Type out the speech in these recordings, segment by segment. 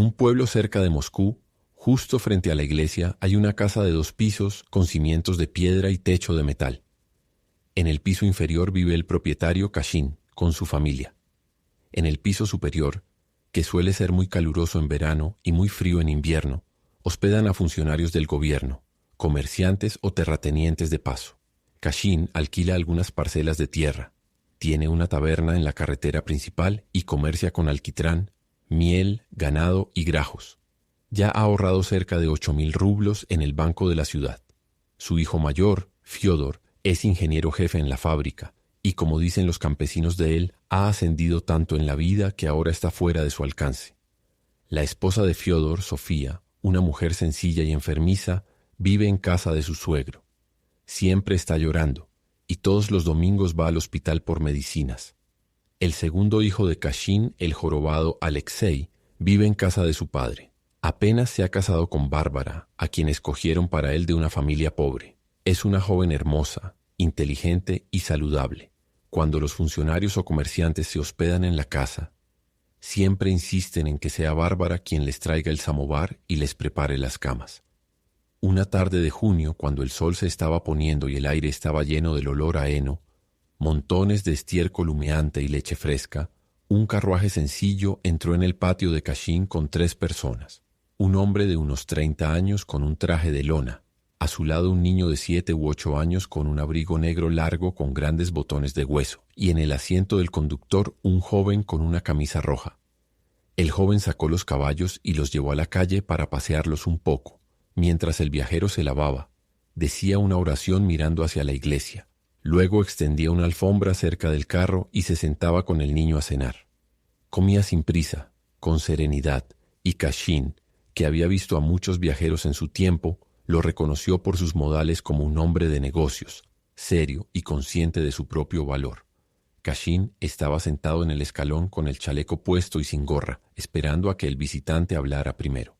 un pueblo cerca de Moscú, justo frente a la iglesia, hay una casa de 2 pisos con cimientos de piedra y techo de metal. En el piso inferior vive el propietario Kashin con su familia. En el piso superior, que suele ser muy caluroso en verano y muy frío en invierno, hospedan a funcionarios del gobierno, comerciantes o terratenientes de paso. Kashin alquila algunas parcelas de tierra, tiene una taberna en la carretera principal y comercia con alquitrán, miel, ganado y grajos. Ya ha ahorrado cerca de 8.000 rublos en el banco de la ciudad. Su hijo mayor, Fyodor, es ingeniero jefe en la fábrica y, como dicen los campesinos de él, ha ascendido tanto en la vida que ahora está fuera de su alcance. La esposa de Fyodor, Sofía, una mujer sencilla y enfermiza, vive en casa de su suegro. Siempre está llorando y todos los domingos va al hospital por medicinas. El segundo hijo de Kashin, el jorobado Alexei, vive en casa de su padre. Apenas se ha casado con Bárbara, a quien escogieron para él de una familia pobre. Es una joven hermosa, inteligente y saludable. Cuando los funcionarios o comerciantes se hospedan en la casa, siempre insisten en que sea Bárbara quien les traiga el samovar y les prepare las camas. Una tarde de junio, cuando el sol se estaba poniendo y el aire estaba lleno del olor a heno, montones de estiércol humeante y leche fresca, un carruaje sencillo entró en el patio de Kashin con 3 personas. Un hombre de unos 30 años con un traje de lona, a su lado un niño de 7 u 8 años con un abrigo negro largo con grandes botones de hueso, y en el asiento del conductor un joven con una camisa roja. El joven sacó los caballos y los llevó a la calle para pasearlos un poco, mientras el viajero se lavaba. Decía una oración mirando hacia la iglesia. Luego extendía una alfombra cerca del carro y se sentaba con el niño a cenar. Comía sin prisa, con serenidad, y Kashin, que había visto a muchos viajeros en su tiempo, lo reconoció por sus modales como un hombre de negocios, serio y consciente de su propio valor. Kashin estaba sentado en el escalón con el chaleco puesto y sin gorra, esperando a que el visitante hablara primero.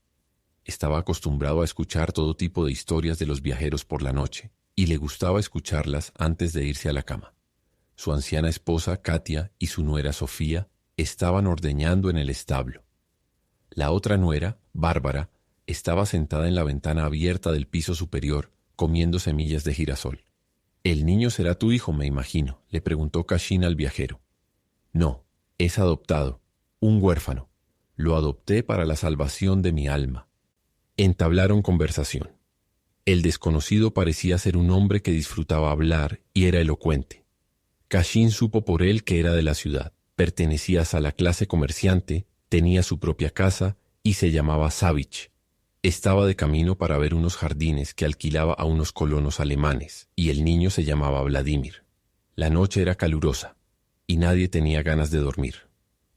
Estaba acostumbrado a escuchar todo tipo de historias de los viajeros por la noche, y le gustaba escucharlas antes de irse a la cama. Su anciana esposa, Katia, y su nuera, Sofía, estaban ordeñando en el establo. La otra nuera, Bárbara, estaba sentada en la ventana abierta del piso superior, comiendo semillas de girasol. «¿El niño será tu hijo, me imagino?», le preguntó Kashin al viajero. «No, es adoptado, un huérfano. Lo adopté para la salvación de mi alma». Entablaron conversación. El desconocido parecía ser un hombre que disfrutaba hablar y era elocuente. Kashin supo por él que era de la ciudad, pertenecía a la clase comerciante, tenía su propia casa y se llamaba Savich. Estaba de camino para ver unos jardines que alquilaba a unos colonos alemanes, y el niño se llamaba Vladimir. La noche era calurosa, y nadie tenía ganas de dormir.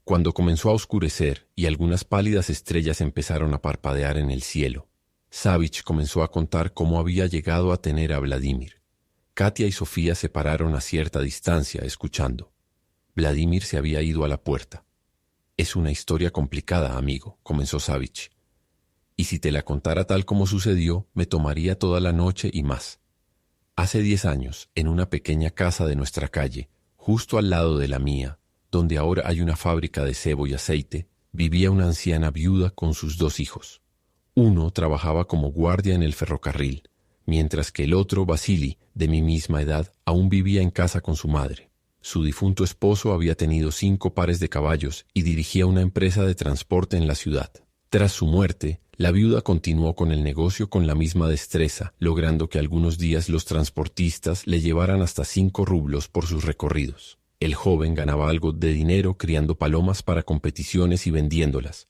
Cuando comenzó a oscurecer y algunas pálidas estrellas empezaron a parpadear en el cielo, Savich comenzó a contar cómo había llegado a tener a Vladimir. Katia y Sofía se pararon a cierta distancia, escuchando. Vladimir se había ido a la puerta. «Es una historia complicada, amigo», comenzó Savich. «Y si te la contara tal como sucedió, me tomaría toda la noche y más. Hace 10 años, en una pequeña casa de nuestra calle, justo al lado de la mía, donde ahora hay una fábrica de sebo y aceite, vivía una anciana viuda con sus 2 hijos. Uno trabajaba como guardia en el ferrocarril, mientras que el otro, Vasily, de mi misma edad, aún vivía en casa con su madre. Su difunto esposo había tenido 5 pares de caballos y dirigía una empresa de transporte en la ciudad. Tras su muerte, la viuda continuó con el negocio con la misma destreza, logrando que algunos días los transportistas le llevaran hasta 5 rublos por sus recorridos. El joven ganaba algo de dinero criando palomas para competiciones y vendiéndolas.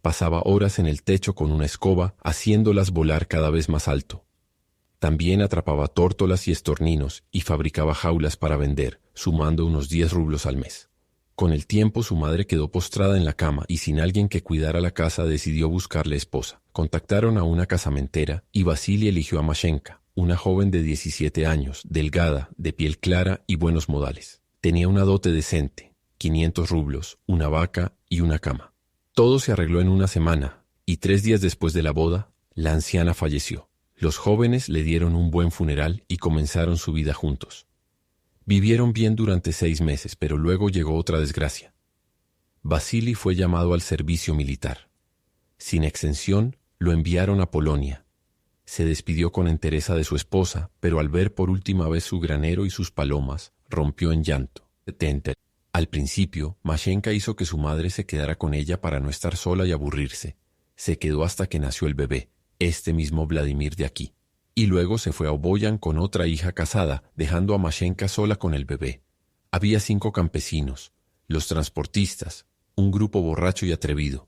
Pasaba horas en el techo con una escoba, haciéndolas volar cada vez más alto. También atrapaba tórtolas y estorninos y fabricaba jaulas para vender, sumando unos 10 rublos al mes. Con el tiempo su madre quedó postrada en la cama y sin alguien que cuidara la casa decidió buscarle esposa. Contactaron a una casamentera y Vasily eligió a Mashenka, una joven de 17 años, delgada, de piel clara y buenos modales. Tenía una dote decente, 500 rublos, una vaca y una cama. Todo se arregló en una semana y 3 días después de la boda, la anciana falleció. Los jóvenes le dieron un buen funeral y comenzaron su vida juntos. Vivieron bien durante 6 meses, pero luego llegó otra desgracia. Vasily fue llamado al servicio militar. Sin exención, lo enviaron a Polonia. Se despidió con entereza de su esposa, pero al ver por última vez su granero y sus palomas, rompió en llanto. Al principio, Mashenka hizo que su madre se quedara con ella para no estar sola y aburrirse. Se quedó hasta que nació el bebé, este mismo Vladimir de aquí. Y luego se fue a Oboyan con otra hija casada, dejando a Mashenka sola con el bebé. Había 5 campesinos, los transportistas, un grupo borracho y atrevido,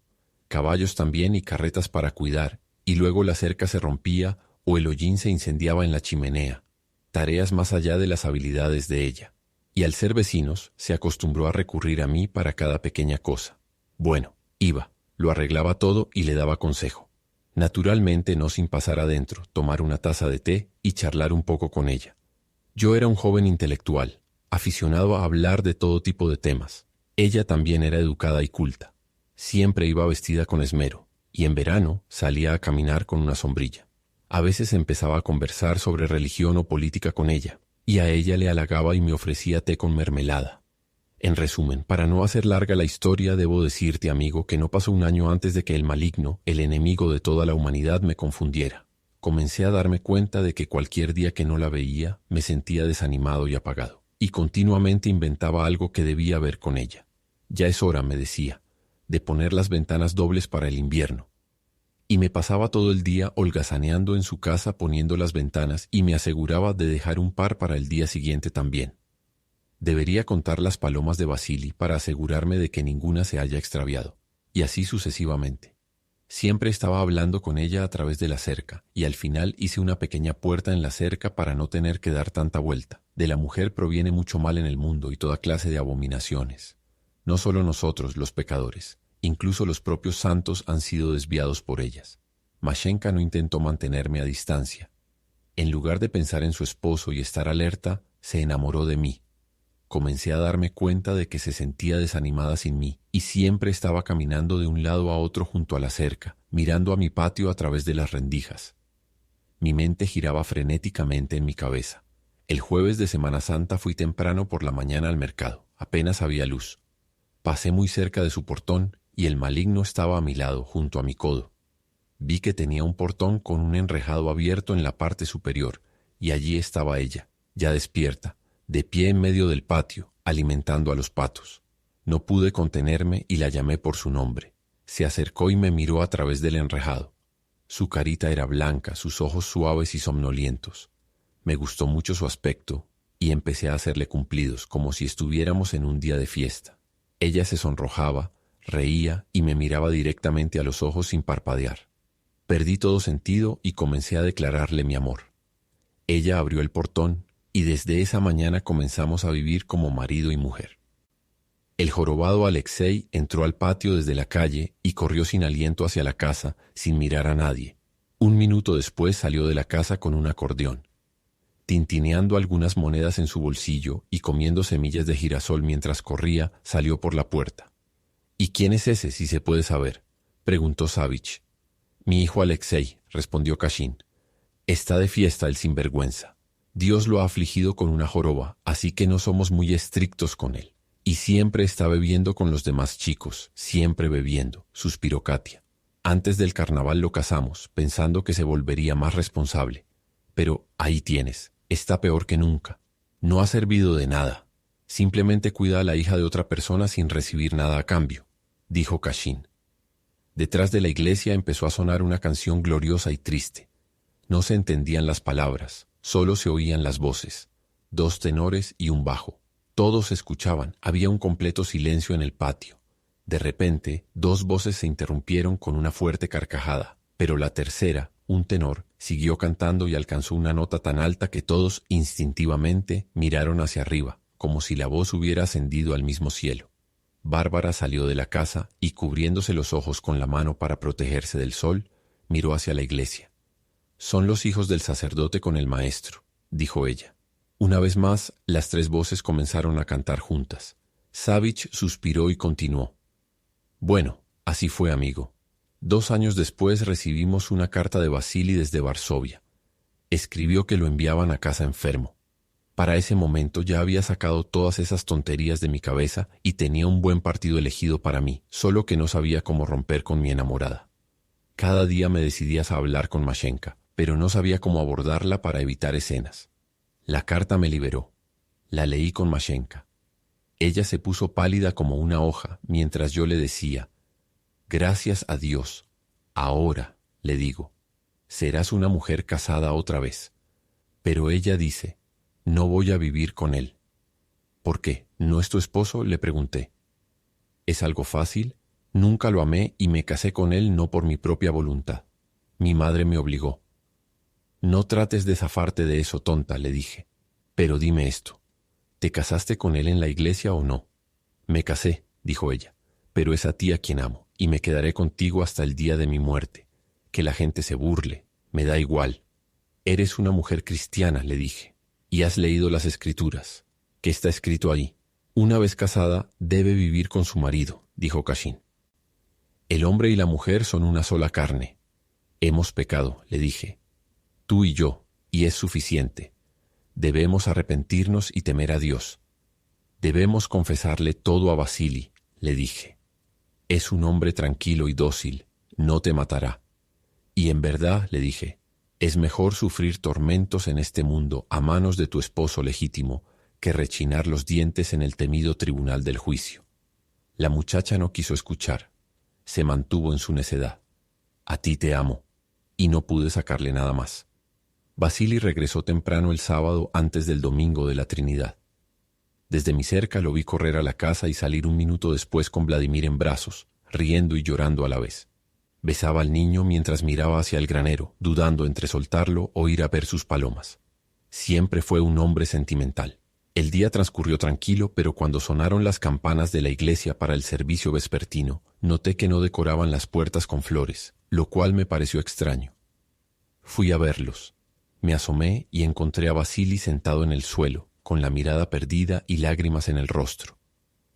caballos también y carretas para cuidar, y luego la cerca se rompía o el hollín se incendiaba en la chimenea, tareas más allá de las habilidades de ella. Y al ser vecinos, se acostumbró a recurrir a mí para cada pequeña cosa. Bueno, iba, lo arreglaba todo y le daba consejo. Naturalmente no sin pasar adentro, tomar una taza de té y charlar un poco con ella. Yo era un joven intelectual, aficionado a hablar de todo tipo de temas. Ella también era educada y culta. Siempre iba vestida con esmero, y en verano salía a caminar con una sombrilla. A veces empezaba a conversar sobre religión o política con ella, y a ella le halagaba y me ofrecía té con mermelada. En resumen, para no hacer larga la historia, debo decirte, amigo, que no pasó un año antes de que el maligno, el enemigo de toda la humanidad, me confundiera. Comencé a darme cuenta de que cualquier día que no la veía, me sentía desanimado y apagado, y continuamente inventaba algo que debía ver con ella. Ya es hora, me decía, de poner las ventanas dobles para el invierno. Y me pasaba todo el día holgazaneando en su casa poniendo las ventanas y me aseguraba de dejar un par para el día siguiente también. Debería contar las palomas de Vasili para asegurarme de que ninguna se haya extraviado, y así sucesivamente. Siempre estaba hablando con ella a través de la cerca, y al final hice una pequeña puerta en la cerca para no tener que dar tanta vuelta. De la mujer proviene mucho mal en el mundo y toda clase de abominaciones. No solo nosotros, los pecadores, incluso los propios santos han sido desviados por ellas. Mashenka no intentó mantenerme a distancia. En lugar de pensar en su esposo y estar alerta, se enamoró de mí. Comencé a darme cuenta de que se sentía desanimada sin mí y siempre estaba caminando de un lado a otro junto a la cerca, mirando a mi patio a través de las rendijas. Mi mente giraba frenéticamente en mi cabeza. El jueves de Semana Santa fui temprano por la mañana al mercado. Apenas había luz. Pasé muy cerca de su portón y el maligno estaba a mi lado, junto a mi codo. Vi que tenía un portón con un enrejado abierto en la parte superior, y allí estaba ella, ya despierta, de pie en medio del patio, alimentando a los patos. No pude contenerme y la llamé por su nombre. Se acercó y me miró a través del enrejado. Su carita era blanca, sus ojos suaves y somnolientos. Me gustó mucho su aspecto y empecé a hacerle cumplidos, como si estuviéramos en un día de fiesta. Ella se sonrojaba, reía y me miraba directamente a los ojos sin parpadear. Perdí todo sentido y comencé a declararle mi amor. Ella abrió el portón y desde esa mañana comenzamos a vivir como marido y mujer. El jorobado Alexei entró al patio desde la calle y corrió sin aliento hacia la casa, sin mirar a nadie. Un minuto después salió de la casa con un acordeón, tintineando algunas monedas en su bolsillo y comiendo semillas de girasol mientras corría, salió por la puerta. «¿Y quién es ese, si se puede saber?», preguntó Savich. «Mi hijo Alexei», respondió Kashin. «Está de fiesta el sinvergüenza. Dios lo ha afligido con una joroba, así que no somos muy estrictos con él. Y siempre está bebiendo con los demás chicos, siempre bebiendo», suspiró Katia. «Antes del carnaval lo casamos, pensando que se volvería más responsable. Pero ahí tienes, está peor que nunca. No ha servido de nada. Simplemente cuida a la hija de otra persona sin recibir nada a cambio», dijo Kashin. Detrás de la iglesia empezó a sonar una canción gloriosa y triste. No se entendían las palabras, solo se oían las voces, 2 tenores y un bajo. Todos escuchaban, había un completo silencio en el patio. De repente, 2 voces se interrumpieron con una fuerte carcajada, pero la tercera, un tenor, siguió cantando y alcanzó una nota tan alta que todos instintivamente miraron hacia arriba, como si la voz hubiera ascendido al mismo cielo. Bárbara salió de la casa y, cubriéndose los ojos con la mano para protegerse del sol, miró hacia la iglesia. «Son los hijos del sacerdote con el maestro», dijo ella. Una vez más, las 3 voces comenzaron a cantar juntas. Savich suspiró y continuó. «Bueno, así fue, amigo. 2 años después recibimos una carta de Vasili desde Varsovia. Escribió que lo enviaban a casa enfermo. Para ese momento ya había sacado todas esas tonterías de mi cabeza y tenía un buen partido elegido para mí, solo que no sabía cómo romper con mi enamorada. Cada día me decidía a hablar con Mashenka, pero no sabía cómo abordarla para evitar escenas. La carta me liberó. La leí con Mashenka. Ella se puso pálida como una hoja mientras yo le decía: «Gracias a Dios. Ahora», le digo, «serás una mujer casada otra vez». Pero ella dice: «No voy a vivir con él». «¿Por qué? ¿No es tu esposo?», le pregunté. «¿Es algo fácil? Nunca lo amé y me casé con él no por mi propia voluntad. Mi madre me obligó». «No trates de zafarte de eso, tonta», le dije. «Pero dime esto. ¿Te casaste con él en la iglesia o no?» «Me casé», dijo ella, «pero es a ti a quien amo, y me quedaré contigo hasta el día de mi muerte. Que la gente se burle, me da igual». «Eres una mujer cristiana», le dije, «y has leído las Escrituras. ¿Qué está escrito ahí? Una vez casada, debe vivir con su marido», dijo Cashin. «El hombre y la mujer son una sola carne. Hemos pecado», le dije, «tú y yo, y es suficiente. Debemos arrepentirnos y temer a Dios. Debemos confesarle todo a Vasili», le dije. «Es un hombre tranquilo y dócil, no te matará. Y en verdad», le dije, «es mejor sufrir tormentos en este mundo a manos de tu esposo legítimo que rechinar los dientes en el temido tribunal del juicio». La muchacha no quiso escuchar. Se mantuvo en su necedad. «A ti te amo», y no pude sacarle nada más. Vasili regresó temprano el sábado antes del domingo de la Trinidad. Desde mi cerca lo vi correr a la casa y salir un minuto después con Vladimir en brazos, riendo y llorando a la vez. Besaba al niño mientras miraba hacia el granero, dudando entre soltarlo o ir a ver sus palomas. Siempre fue un hombre sentimental. El día transcurrió tranquilo, pero cuando sonaron las campanas de la iglesia para el servicio vespertino, noté que no decoraban las puertas con flores, lo cual me pareció extraño. Fui a verlos. Me asomé y encontré a Vasili sentado en el suelo, con la mirada perdida y lágrimas en el rostro.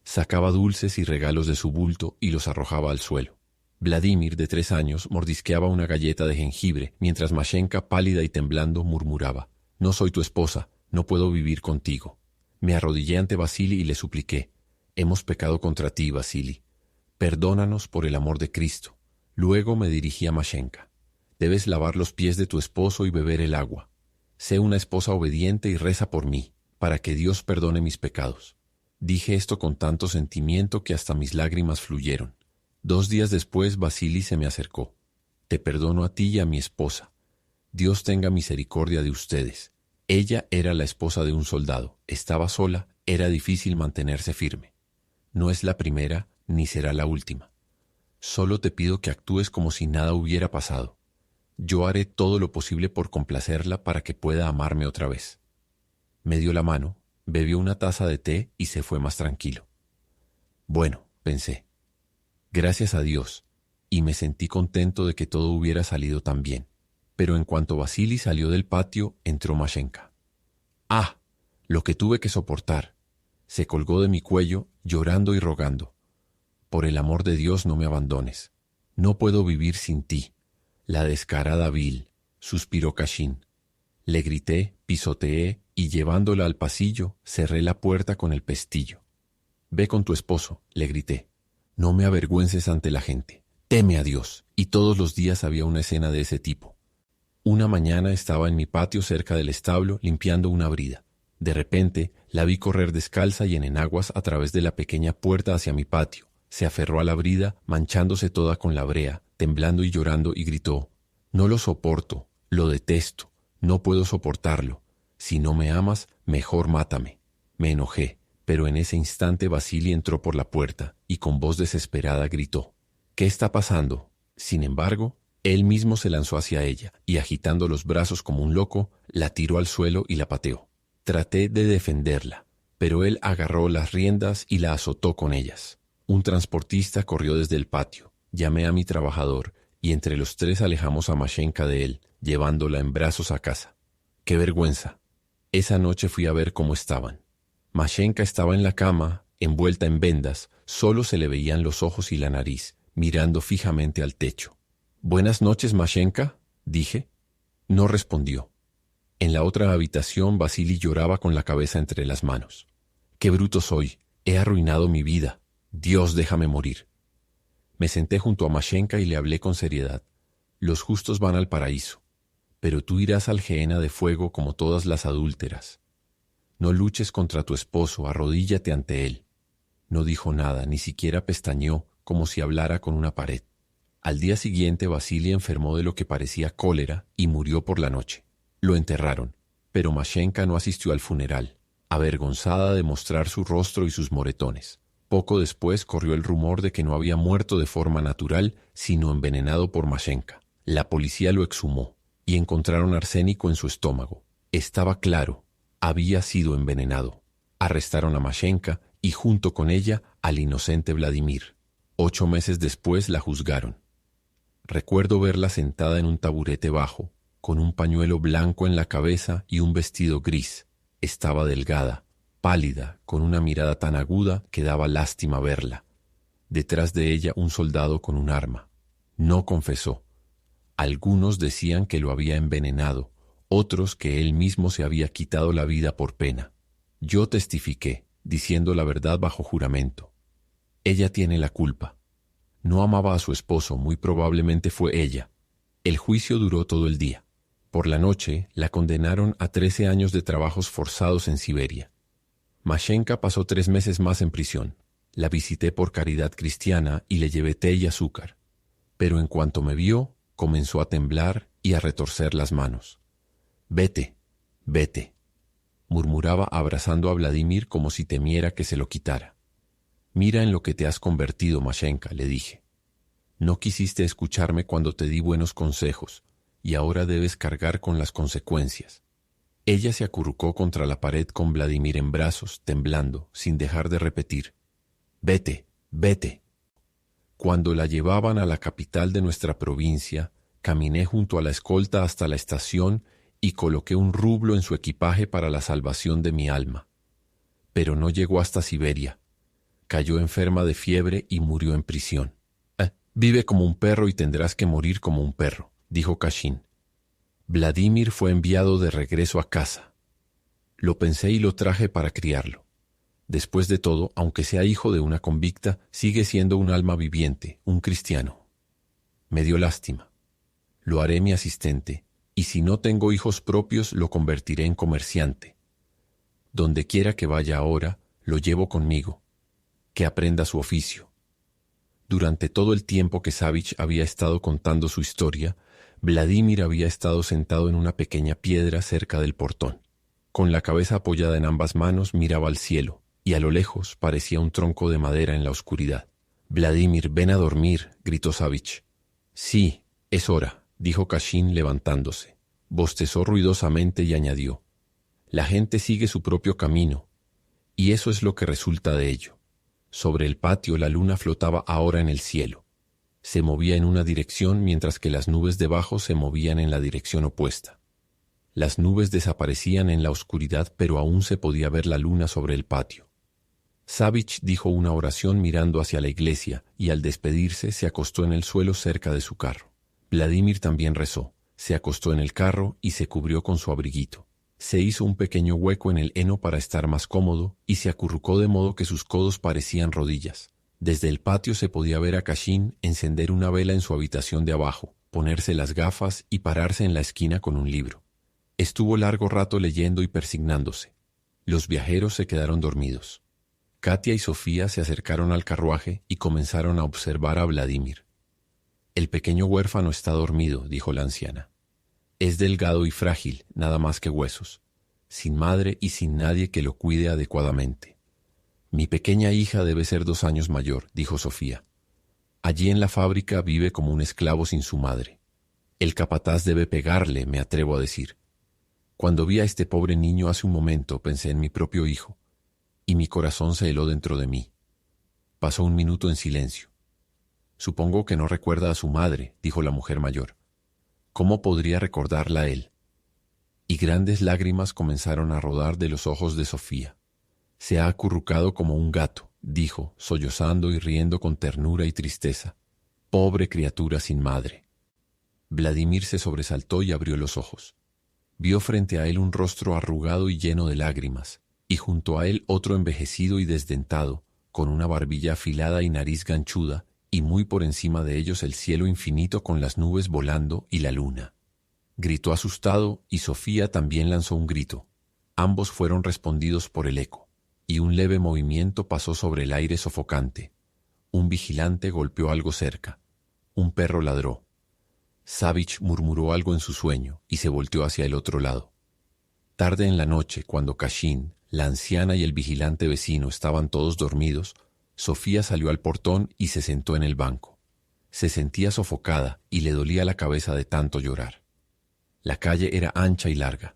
Sacaba dulces y regalos de su bulto y los arrojaba al suelo. Vladimir, de 3 años, mordisqueaba una galleta de jengibre, mientras Mashenka, pálida y temblando, murmuraba: «No soy tu esposa, no puedo vivir contigo». Me arrodillé ante Vasili y le supliqué: «Hemos pecado contra ti, Vasili. Perdónanos por el amor de Cristo». Luego me dirigí a Mashenka: «Debes lavar los pies de tu esposo y beber el agua. Sé una esposa obediente y reza por mí, para que Dios perdone mis pecados». Dije esto con tanto sentimiento que hasta mis lágrimas fluyeron. 2 días después, Vasili se me acercó: «Te perdono a ti y a mi esposa. Dios tenga misericordia de ustedes». Ella era la esposa de un soldado, estaba sola, era difícil mantenerse firme. «No es la primera, ni será la última. Solo te pido que actúes como si nada hubiera pasado. Yo haré todo lo posible por complacerla para que pueda amarme otra vez». Me dio la mano, bebió una taza de té y se fue más tranquilo. Bueno, pensé, gracias a Dios, y me sentí contento de que todo hubiera salido tan bien. Pero en cuanto Vasili salió del patio, entró Mashenka. ¡Ah! Lo que tuve que soportar. Se colgó de mi cuello, llorando y rogando: «Por el amor de Dios, no me abandones. No puedo vivir sin ti. La descarada vil», suspiró Cashin. Le grité, pisoteé y, llevándola al pasillo, cerré la puerta con el pestillo. «Ve con tu esposo», le grité. «No me avergüences ante la gente. Teme a Dios». Y todos los días había una escena de ese tipo. Una mañana estaba en mi patio cerca del establo limpiando una brida. De repente la vi correr descalza y en enaguas a través de la pequeña puerta hacia mi patio. Se aferró a la brida, manchándose toda con la brea, temblando y llorando, y gritó: «No lo soporto, lo detesto, no puedo soportarlo. Si no me amas, mejor mátame». Me enojé, pero en ese instante Vasili entró por la puerta y con voz desesperada gritó: «¿Qué está pasando?». Sin embargo, él mismo se lanzó hacia ella y, agitando los brazos como un loco, la tiró al suelo y la pateó. Traté de defenderla, pero él agarró las riendas y la azotó con ellas. Un transportista corrió desde el patio. Llamé a mi trabajador y entre los 3 alejamos a Mashenka de él, llevándola en brazos a casa. ¡Qué vergüenza! Esa noche fui a ver cómo estaban. Mashenka estaba en la cama, envuelta en vendas, solo se le veían los ojos y la nariz, mirando fijamente al techo. «Buenas noches, Mashenka», dije. No respondió. En la otra habitación, Vasili lloraba con la cabeza entre las manos. «Qué bruto soy, he arruinado mi vida. Dios, déjame morir». Me senté junto a Mashenka y le hablé con seriedad. Los justos van al paraíso, pero tú irás al gehenna de fuego como todas las adúlteras. No luches contra tu esposo, arrodíllate ante él. No dijo nada, ni siquiera pestañeó, como si hablara con una pared. Al día siguiente Vasily enfermó de lo que parecía cólera y murió por la noche. Lo enterraron, pero Mashenka no asistió al funeral, avergonzada de mostrar su rostro y sus moretones. Poco después corrió el rumor de que no había muerto de forma natural, sino envenenado por Mashenka. La policía lo exhumó y encontraron arsénico en su estómago. Estaba claro, había sido envenenado. Arrestaron a Mashenka y junto con ella al inocente Vladimir. 8 meses después la juzgaron. Recuerdo verla sentada en un taburete bajo, con un pañuelo blanco en la cabeza y un vestido gris. Estaba delgada, pálida, con una mirada tan aguda que daba lástima verla. Detrás de ella un soldado con un arma. No confesó. Algunos decían que lo había envenenado, otros que él mismo se había quitado la vida por pena. Yo testifiqué, diciendo la verdad bajo juramento. Ella tiene la culpa. No amaba a su esposo, muy probablemente fue ella. El juicio duró todo el día. Por la noche la condenaron a 13 años de trabajos forzados en Siberia. Mashenka pasó 3 meses más en prisión. La visité por caridad cristiana y le llevé té y azúcar. Pero en cuanto me vio, comenzó a temblar y a retorcer las manos. «Vete, vete», murmuraba abrazando a Vladimir como si temiera que se lo quitara. «Mira en lo que te has convertido, Mashenka», le dije. «No quisiste escucharme cuando te di buenos consejos, y ahora debes cargar con las consecuencias». Ella se acurrucó contra la pared con Vladimir en brazos, temblando, sin dejar de repetir: «Vete, vete». Cuando la llevaban a la capital de nuestra provincia, caminé junto a la escolta hasta la estación y coloqué un rublo en su equipaje para la salvación de mi alma. Pero no llegó hasta Siberia. Cayó enferma de fiebre y murió en prisión. «Vive como un perro y tendrás que morir como un perro», dijo Kashin. Vladimir fue enviado de regreso a casa. Lo pensé y lo traje para criarlo. Después de todo, aunque sea hijo de una convicta, sigue siendo un alma viviente, un cristiano. Me dio lástima. Lo haré mi asistente, y si no tengo hijos propios, lo convertiré en comerciante. Donde quiera que vaya ahora, lo llevo conmigo, que aprenda su oficio. Durante todo el tiempo que Savich había estado contando su historia, Vladimir había estado sentado en una pequeña piedra cerca del portón. Con la cabeza apoyada en ambas manos miraba al cielo, y a lo lejos parecía un tronco de madera en la oscuridad. «Vladimir, ven a dormir», gritó Savich. «Sí, es hora», dijo Kashin levantándose. Bostezó ruidosamente y añadió: «La gente sigue su propio camino, y eso es lo que resulta de ello». Sobre el patio la luna flotaba ahora en el cielo. Se movía en una dirección mientras que las nubes debajo se movían en la dirección opuesta. Las nubes desaparecían en la oscuridad, pero aún se podía ver la luna sobre el patio. Savich dijo una oración mirando hacia la iglesia y al despedirse se acostó en el suelo cerca de su carro. Vladimir también rezó, se acostó en el carro y se cubrió con su abriguito. Se hizo un pequeño hueco en el heno para estar más cómodo y se acurrucó de modo que sus codos parecían rodillas. Desde el patio se podía ver a Kashin encender una vela en su habitación de abajo, ponerse las gafas y pararse en la esquina con un libro. Estuvo largo rato leyendo y persignándose. Los viajeros se quedaron dormidos. Katia y Sofía se acercaron al carruaje y comenzaron a observar a Vladimir. «El pequeño huérfano está dormido», dijo la anciana. «Es delgado y frágil, nada más que huesos, sin madre y sin nadie que lo cuide adecuadamente». «Mi pequeña hija debe ser 2 años mayor», dijo Sofía. «Allí en la fábrica vive como un esclavo sin su madre. El capataz debe pegarle, me atrevo a decir. Cuando vi a este pobre niño hace un momento, pensé en mi propio hijo, y mi corazón se heló dentro de mí». Pasó un minuto en silencio. «Supongo que no recuerda a su madre», dijo la mujer mayor. «¿Cómo podría recordarla él?». Y grandes lágrimas comenzaron a rodar de los ojos de Sofía. «Se ha acurrucado como un gato», dijo, sollozando y riendo con ternura y tristeza. «Pobre criatura sin madre». Vladimir se sobresaltó y abrió los ojos. Vio frente a él un rostro arrugado y lleno de lágrimas, y junto a él otro envejecido y desdentado, con una barbilla afilada y nariz ganchuda, y muy por encima de ellos el cielo infinito con las nubes volando y la luna. Gritó asustado y Sofía también lanzó un grito. Ambos fueron respondidos por el eco, y un leve movimiento pasó sobre el aire sofocante. Un vigilante golpeó algo cerca. Un perro ladró. Savage murmuró algo en su sueño y se volteó hacia el otro lado. Tarde en la noche, cuando Cashin, la anciana y el vigilante vecino estaban todos dormidos, Sofía salió al portón y se sentó en el banco. Se sentía sofocada y le dolía la cabeza de tanto llorar. La calle era ancha y larga.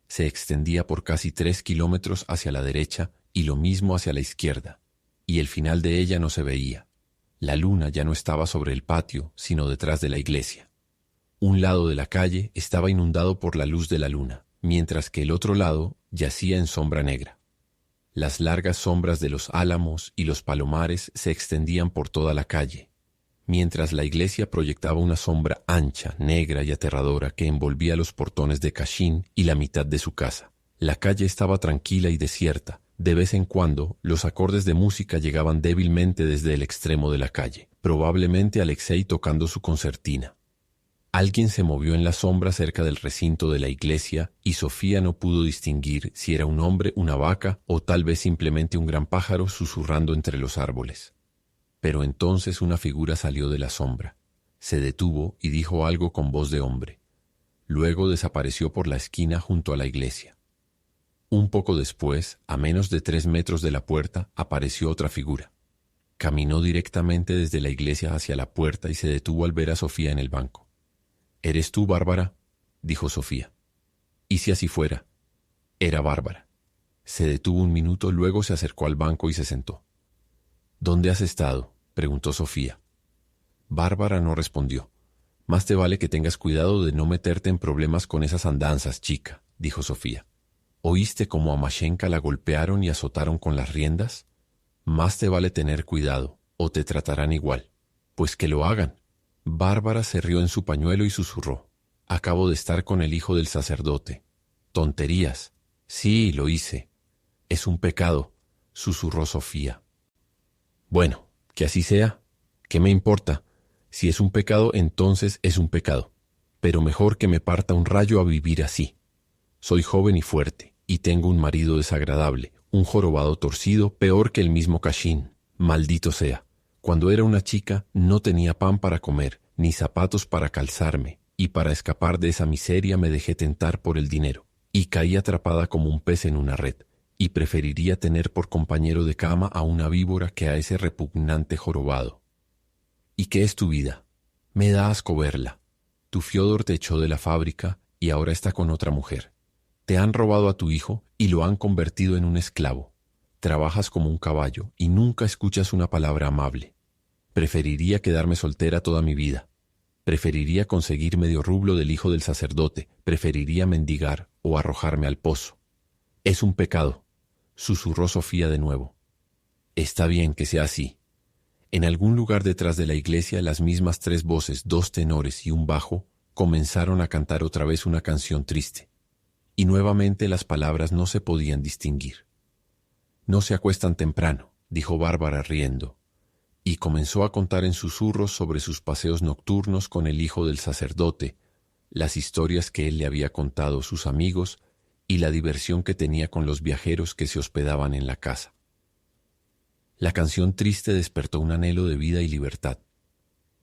Se extendía por casi 3 kilómetros hacia la derecha y lo mismo hacia la izquierda, y el final de ella no se veía. La luna ya no estaba sobre el patio, sino detrás de la iglesia. Un lado de la calle estaba inundado por la luz de la luna, mientras que el otro lado yacía en sombra negra. Las largas sombras de los álamos y los palomares se extendían por toda la calle, mientras la iglesia proyectaba una sombra ancha, negra y aterradora que envolvía los portones de Cashin y la mitad de su casa. La calle estaba tranquila y desierta. De vez en cuando, los acordes de música llegaban débilmente desde el extremo de la calle, probablemente Alexei tocando su concertina. Alguien se movió en la sombra cerca del recinto de la iglesia y Sofía no pudo distinguir si era un hombre, una vaca o tal vez simplemente un gran pájaro susurrando entre los árboles. Pero entonces una figura salió de la sombra, se detuvo y dijo algo con voz de hombre. Luego desapareció por la esquina junto a la iglesia. Un poco después, a menos de 3 metros de la puerta, apareció otra figura. Caminó directamente desde la iglesia hacia la puerta y se detuvo al ver a Sofía en el banco. «¿Eres tú, Bárbara?», dijo Sofía. «¿Y si así fuera?». Era Bárbara. Se detuvo un minuto, luego se acercó al banco y se sentó. «¿Dónde has estado?», preguntó Sofía. Bárbara no respondió. «Más te vale que tengas cuidado de no meterte en problemas con esas andanzas, chica», dijo Sofía. «¿Oíste cómo a Mashenka la golpearon y azotaron con las riendas? Más te vale tener cuidado, o te tratarán igual. Pues que lo hagan». Bárbara se rió en su pañuelo y susurró. «Acabo de estar con el hijo del sacerdote». «Tonterías». «Sí, lo hice». «Es un pecado», susurró Sofía. «Bueno, que así sea. ¿Qué me importa? Si es un pecado, entonces es un pecado. Pero mejor que me parta un rayo a vivir así. Soy joven y fuerte, y tengo un marido desagradable, un jorobado torcido, peor que el mismo Cashin. Maldito sea. Cuando era una chica, no tenía pan para comer, ni zapatos para calzarme, y para escapar de esa miseria me dejé tentar por el dinero, y caí atrapada como un pez en una red, y preferiría tener por compañero de cama a una víbora que a ese repugnante jorobado. ¿Y qué es tu vida? Me da asco verla. Tu Fiodor te echó de la fábrica y ahora está con otra mujer. Te han robado a tu hijo y lo han convertido en un esclavo. Trabajas como un caballo y nunca escuchas una palabra amable. Preferiría quedarme soltera toda mi vida. Preferiría conseguir medio rublo del hijo del sacerdote. Preferiría mendigar o arrojarme al pozo. Es un pecado», susurró Sofía de nuevo. «Está bien que sea así». En algún lugar detrás de la iglesia, las mismas 3 voces, 2 tenores y un bajo, comenzaron a cantar otra vez una canción triste. Y nuevamente las palabras no se podían distinguir. «No se acuestan temprano», dijo Bárbara riendo, y comenzó a contar en susurros sobre sus paseos nocturnos con el hijo del sacerdote, las historias que él le había contado sus amigos y la diversión que tenía con los viajeros que se hospedaban en la casa. La canción triste despertó un anhelo de vida y libertad.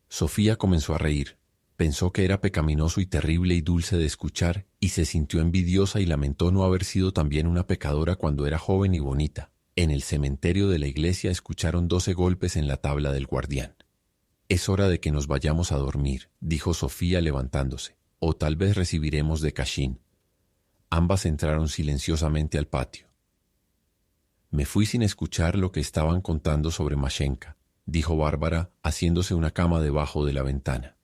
Sofía comenzó a reír, pensó que era pecaminoso y terrible y dulce de escuchar, y se sintió envidiosa y lamentó no haber sido también una pecadora cuando era joven y bonita. En el cementerio de la iglesia escucharon 12 golpes en la tabla del guardián. «Es hora de que nos vayamos a dormir», dijo Sofía levantándose, «o tal vez recibiremos de Cashin». Ambas entraron silenciosamente al patio. «Me fui sin escuchar lo que estaban contando sobre Mashenka», dijo Bárbara, haciéndose una cama debajo de la ventana.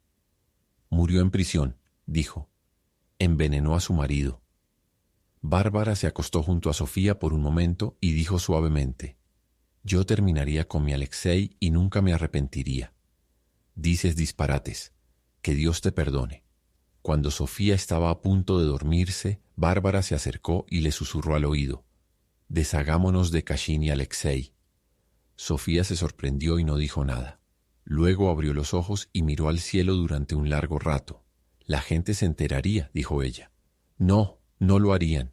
«Murió en prisión», dijo. «Envenenó a su marido». Bárbara se acostó junto a Sofía por un momento y dijo suavemente: «Yo terminaría con mi Alexei y nunca me arrepentiría». «Dices disparates. Que Dios te perdone». Cuando Sofía estaba a punto de dormirse, Bárbara se acercó y le susurró al oído: «Deshagámonos de Cashin y Alexei». Sofía se sorprendió y no dijo nada. Luego abrió los ojos y miró al cielo durante un largo rato. La gente se enteraría, dijo ella. No, no lo harían.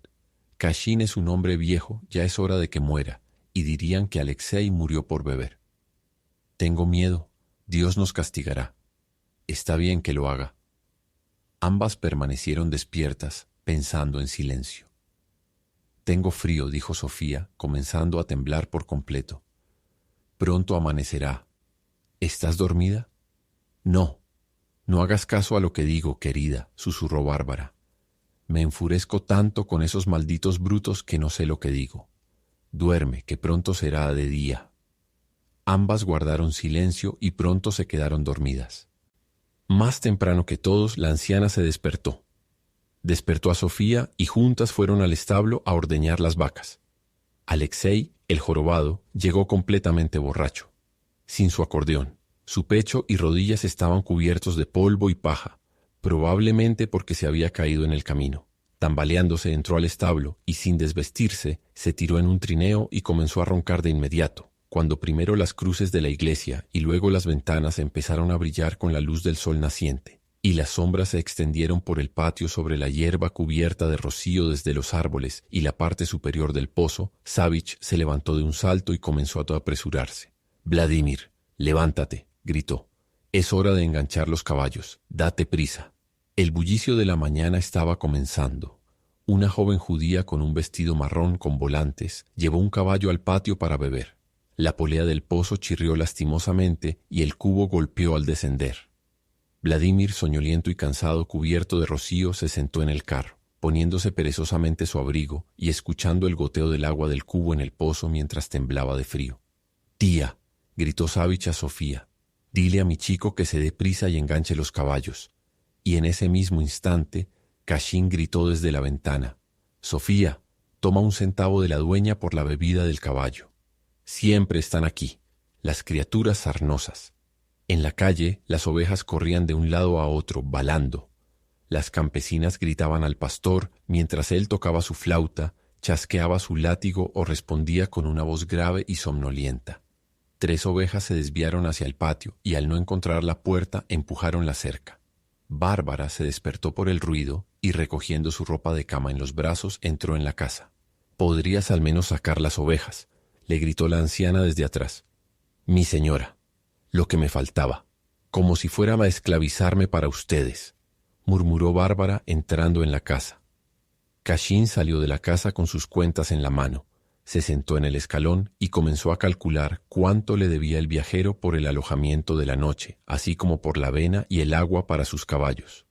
Kashin es un hombre viejo, ya es hora de que muera, y dirían que Alexei murió por beber. Tengo miedo, Dios nos castigará. Está bien que lo haga. Ambas permanecieron despiertas, pensando en silencio. Tengo frío, dijo Sofía, comenzando a temblar por completo. Pronto amanecerá. ¿Estás dormida? No. No hagas caso a lo que digo, querida, susurró Bárbara. Me enfurezco tanto con esos malditos brutos que no sé lo que digo. Duerme, que pronto será de día. Ambas guardaron silencio y pronto se quedaron dormidas. Más temprano que todos, la anciana se despertó. Despertó a Sofía y juntas fueron al establo a ordeñar las vacas. Alexei, el jorobado, llegó completamente borracho. Sin su acordeón, su pecho y rodillas estaban cubiertos de polvo y paja, probablemente porque se había caído en el camino. Tambaleándose entró al establo y sin desvestirse se tiró en un trineo y comenzó a roncar de inmediato, cuando primero las cruces de la iglesia y luego las ventanas empezaron a brillar con la luz del sol naciente, y las sombras se extendieron por el patio sobre la hierba cubierta de rocío desde los árboles y la parte superior del pozo. Savich se levantó de un salto y comenzó a apresurarse. «Vladimir, levántate», gritó. «Es hora de enganchar los caballos. Date prisa». El bullicio de la mañana estaba comenzando. Una joven judía con un vestido marrón con volantes llevó un caballo al patio para beber. La polea del pozo chirrió lastimosamente y el cubo golpeó al descender. Vladimir, soñoliento y cansado, cubierto de rocío, se sentó en el carro, poniéndose perezosamente su abrigo y escuchando el goteo del agua del cubo en el pozo mientras temblaba de frío. «Tía», gritó Savich a Sofía, «dile a mi chico que se dé prisa y enganche los caballos». Y en ese mismo instante, Kashin gritó desde la ventana, «Sofía, toma un centavo de la dueña por la bebida del caballo». Siempre están aquí, las criaturas sarnosas. En la calle, las ovejas corrían de un lado a otro, balando. Las campesinas gritaban al pastor mientras él tocaba su flauta, chasqueaba su látigo o respondía con una voz grave y somnolienta. 3 ovejas se desviaron hacia el patio y al no encontrar la puerta empujaron la cerca. Bárbara se despertó por el ruido y recogiendo su ropa de cama en los brazos entró en la casa. «Podrías al menos sacar las ovejas», le gritó la anciana desde atrás. «Mi señora, lo que me faltaba, como si fuera a esclavizarme para ustedes», murmuró Bárbara entrando en la casa. Kashin salió de la casa con sus cuentas en la mano, se sentó en el escalón y comenzó a calcular cuánto le debía el viajero por el alojamiento de la noche, así como por la avena y el agua para sus caballos.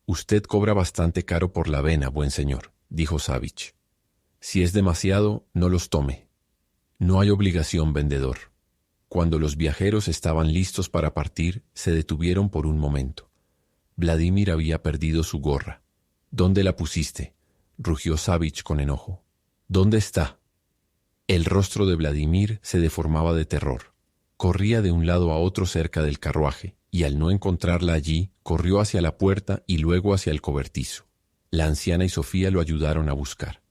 «Usted cobra bastante caro por la avena, buen señor», dijo Savich. «Si es demasiado, no los tome. No hay obligación, vendedor». Cuando los viajeros estaban listos para partir, se detuvieron por un momento. Vladimir había perdido su gorra. «¿Dónde la pusiste?», rugió Savich con enojo. «¿Dónde está?». El rostro de Vladimir se deformaba de terror. Corría de un lado a otro cerca del carruaje, y al no encontrarla allí, corrió hacia la puerta y luego hacia el cobertizo. La anciana y Sofía lo ayudaron a buscar.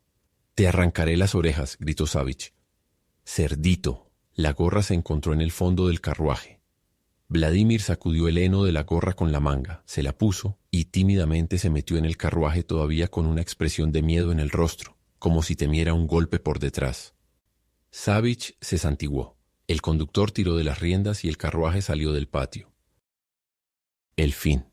«Te arrancaré las orejas», gritó Savich. «Cerdito». La gorra se encontró en el fondo del carruaje. Vladimir sacudió el heno de la gorra con la manga, se la puso y tímidamente se metió en el carruaje todavía con una expresión de miedo en el rostro, como si temiera un golpe por detrás. Savich se santiguó. El conductor tiró de las riendas y el carruaje salió del patio. El fin.